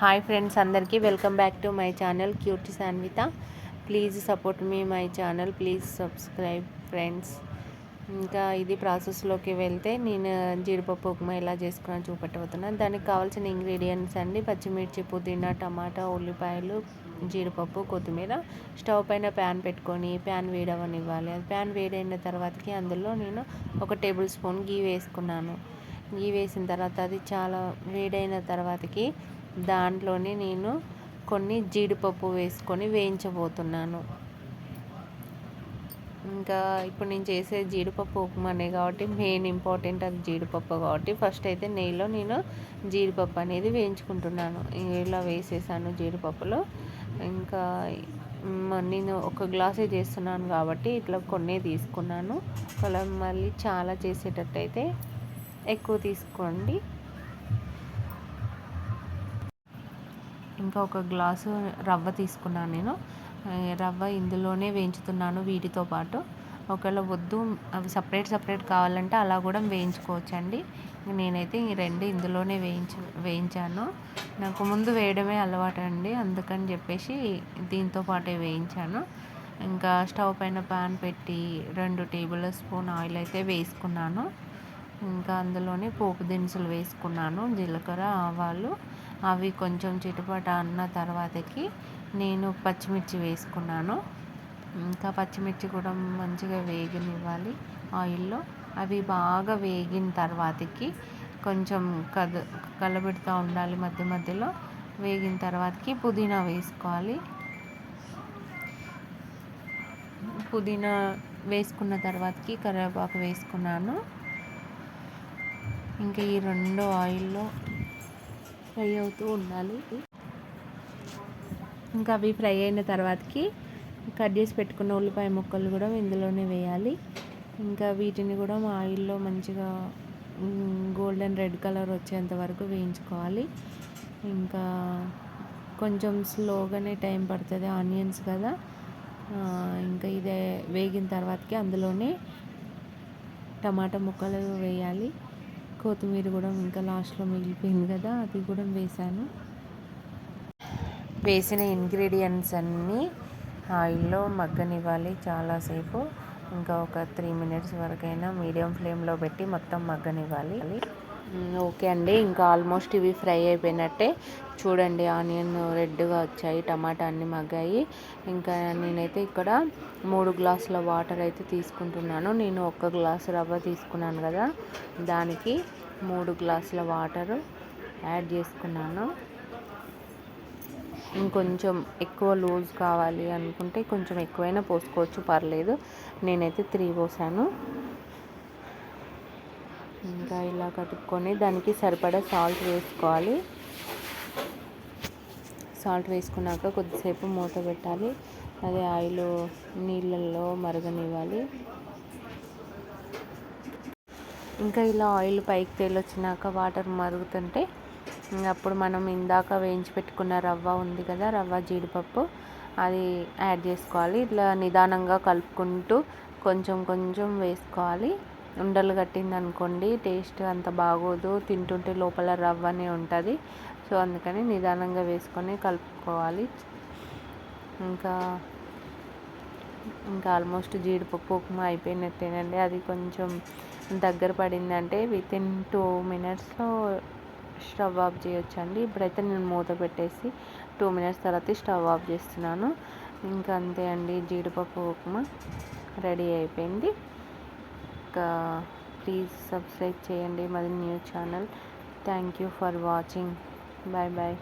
Hi friends, అందరికీ welcome back to my channel cutie Sanvitha. Please support me my channel, please subscribe friends. ఇంకా ఇది ప్రాసెస్లోకి వెళ్తే నేను జీడిపప్పు ఉప్మా ఎలా చేసుకున్నాను చూపెట్టబోతున్నాను. దానికి కావాల్సిన ఇంగ్రీడియంట్స్ అండి: పచ్చిమిర్చి, పుదీనా, టమాటా, ఉల్లిపాయలు, జీడిపప్పు, కొత్తిమీర. స్టవ్ పైన ప్యాన్ పెట్టుకొని ప్యాన్ వేడవనివ్వాలి. అది ప్యాన్ వేడైన తర్వాతకి అందులో నేను 1 టేబుల్ స్పూన్ గీ వేసుకున్నాను. గీ వేసిన తర్వాత అది చాలా వేడైన తర్వాతకి దాంట్లోనే నేను కొన్ని జీడిపప్పు వేసుకొని వేయించబోతున్నాను. ఇంకా ఇప్పుడు నేను చేసే జీడిపప్పు ఉప్మానే కాబట్టి మెయిన్ ఇంపార్టెంట్ అది జీడిపప్పు కాబట్టి ఫస్ట్ అయితే నెయ్యిలో నేను జీడిపప్పు అనేది వేయించుకుంటున్నాను. ఇలా వేసేసాను జీడిపప్పులో. ఇంకా నేను 1 గ్లాసే చేస్తున్నాను కాబట్టి ఇట్లా కొన్నే తీసుకున్నాను. అలా మళ్ళీ చాలా చేసేటట్టయితే ఎక్కువ తీసుకోండి. ఇంకా 1 గ్లాసు రవ్వ తీసుకున్నాను నేను. రవ్వ ఇందులోనే వేయించుతున్నాను వీటితో పాటు. ఒకవేళ వద్దు, అవి సపరేట్ కావాలంటే అలా కూడా వేయించుకోవచ్చండి. నేనైతే ఈ 2 ఇందులోనే వేయించాను. నాకు ముందు వేయడమే అలవాటు అండి, అందుకని చెప్పేసి దీంతో పాటే వేయించాను. ఇంకా స్టవ్ పైన ప్యాన్ పెట్టి 2 టేబుల్ స్పూన్ ఆయిల్ అయితే వేసుకున్నాను. ఇంకా అందులోనే పోపు దినుసులు వేసుకున్నాను: జీలకర్ర, ఆవాలు. అవి కొంచెం చిటపట అన్న తర్వాతకి నేను పచ్చిమిర్చి వేసుకున్నాను. ఇంకా పచ్చిమిర్చి కూడా మంచిగా వేగనివ్వాలి ఆయిల్లో. అవి బాగా వేగిన తర్వాతకి కొంచెం కలబెడుతూ ఉండాలి మధ్య మధ్యలో. వేగిన తర్వాతకి పుదీనా వేసుకోవాలి. పుదీనా వేసుకున్న తర్వాతకి కరివేపాకు వేసుకున్నాను. ఇంకా ఈ 2 ఆయిల్లో ఫ్రై అవుతూ ఉండాలి. ఇంకా అవి ఫ్రై అయిన తర్వాతకి కట్ చేసి పెట్టుకున్న ఉల్లిపాయ ముక్కలు కూడా ఇందులోనే వేయాలి. ఇంకా వీటిని కూడా ఆయిల్లో మంచిగా గోల్డెన్ రెడ్ కలర్ వచ్చేంత వరకు వేయించుకోవాలి. ఇంకా కొంచెం స్లోగానే టైం పడుతుంది, ఆనియన్స్ కదా. ఇంకా ఇదే వేగిన తర్వాతకి అందులోనే టమాటా ముక్కలు వేయాలి. కొత్తిమీర కూడా ఇంకా లాస్ట్లో మిగిలిపోయింది కదా, అది కూడా వేసాను. వేసిన ఇంగ్రీడియంట్స్ అన్నీ ఆయిల్లో మగ్గనివ్వాలి చాలాసేపు. ఇంకా ఒక 3 మినిట్స్ వరకైనా మీడియం ఫ్లేమ్లో పెట్టి మొత్తం మగ్గనివ్వాలి. ఓకే అండి, ఇంకా ఆల్మోస్ట్ ఇవి ఫ్రై అయిపోయినట్టే. చూడండి, ఆనియన్ రెడ్గా వచ్చాయి, టమాటా అన్నీ మగ్గాయి. ఇంకా నేనైతే ఇక్కడ 3 గ్లాసుల వాటర్ అయితే తీసుకుంటున్నాను. నేను 1 గ్లాసు రవ్వ తీసుకున్నాను కదా, దానికి 3 గ్లాసుల వాటరు యాడ్ చేసుకున్నాను. ఇంకొంచెం ఎక్కువ లూజ్ కావాలి అనుకుంటే కొంచెం ఎక్కువైనా పోసుకోవచ్చు, పర్లేదు. నేనైతే 3 పోసాను. ఇంకా ఇలా కలుపుకొని దానికి సరిపడా సాల్ట్ వేసుకోవాలి. సాల్ట్ వేసుకున్నాక కొద్దిసేపు మూత పెట్టాలి. అదే ఆయిల్ నీళ్ళల్లో మరగనివ్వాలి. ఇంకా ఇలా ఆయిల్ పైకి తేలొచ్చినాక వాటర్ మరుగుతుంటే అప్పుడు మనం ఇందాక వేయించి పెట్టుకున్న రవ్వ ఉంది కదా, రవ్వ జీడిపప్పు, అది యాడ్ చేసుకోవాలి. ఇట్లా నిదానంగా కలుపుకుంటూ కొంచెం కొంచెం వేసుకోవాలి. ఉండలు కట్టింది అనుకోండి, టేస్ట్ అంత బాగోదు, తింటుంటే లోపల రవ్వనే ఉంటుంది. సో అందుకని నిదానంగా వేసుకొని కలుపుకోవాలి. ఇంకా ఆల్మోస్ట్ జీడిపప్పు ఉప్మా అయిపోయినట్టేనండి. అది కొంచెం దగ్గర పడిందంటే వితిన్ 2 మినిట్స్లో స్టవ్ ఆఫ్ చేయొచ్చండి. ఇప్పుడైతే నేను మూత పెట్టేసి 2 మినిట్స్ తర్వాత స్టవ్ ఆఫ్ చేస్తున్నాను. ఇంకా అంతే అండి, జీడిపప్పు ఉప్మా రెడీ అయిపోయింది. ఇంకా ప్లీజ్ సబ్స్క్రైబ్ చేయండి మాది new channel. Thank you for watching. Bye bye.